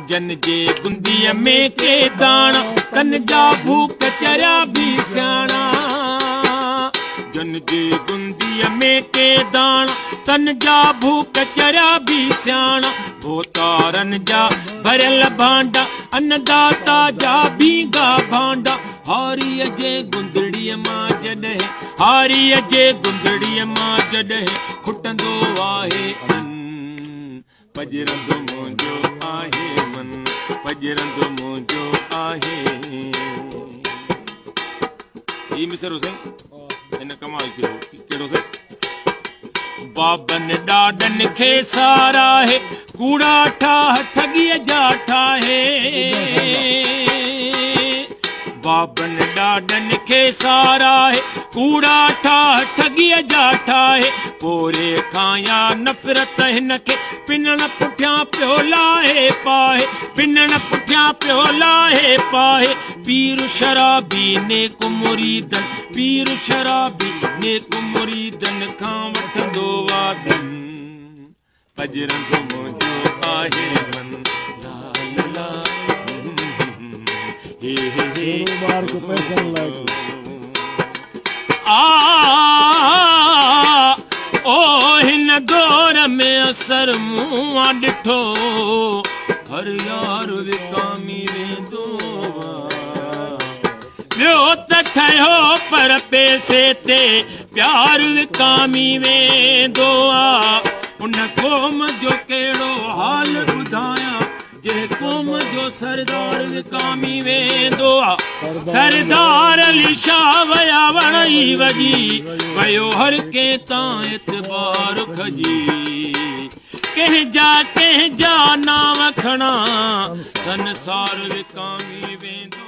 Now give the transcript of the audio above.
जन जे गुंदीअ में के दाणा तन जा भूख चरिया भी सियाणा जन जे गुंदीअ में के दाणा तन जा भूख चरिया भी सियाणा भोतारन जा भरियल भांडा अन्नदाता जा भीगा भांडा हारीअ जे गुंदड़ीअ मां जॾहिं हारीअ जे गुंदड़ीअ मां जॾहिं खुटंदो आहे मन पजरंदो मुंहिंजो आहे मन पजरंदो मुंहिंजो आहे ही मिसरो साईं हिन कमाल कयो कहिड़ो साईं बाबन ॾाॾनि खे साराहे कूड़ा ठाह ठॻीअ जा ठाहे बाबन ॾाॾनि खे साराहे कूड़ा ठाह ठॻीअ जा ठाहे पोरे खां या नफ़रत हिन खे पिनण पुठियां पियो लाहे पाहे पिनण पुठियां पियो लाहे पाहे पीर शराबी नेक मुरीदन पीर शराबी नेक मुरीदन खां वठंदो वादन पजरंदो मुंहिंजो आहे मन ला ला हे हे बार को पैसा लाग ओ हिन दौर में अक्सर मुंहुं ॾिठो हर यार विकामी वेंदो ॿियो त ठहियो पर पैसे ते प्यार विकामी वेंदो आहे उन क़ौम जो कहिड़ो हाल ॿुधायां जे क़ौम जो सरदार विकामी वेंदो आहे सरदार अली शाह वया वणई वॼी वयो हर कंहिं तां एतबार खजी कंहिंजा नाव खणा संसार विकामी वेंदो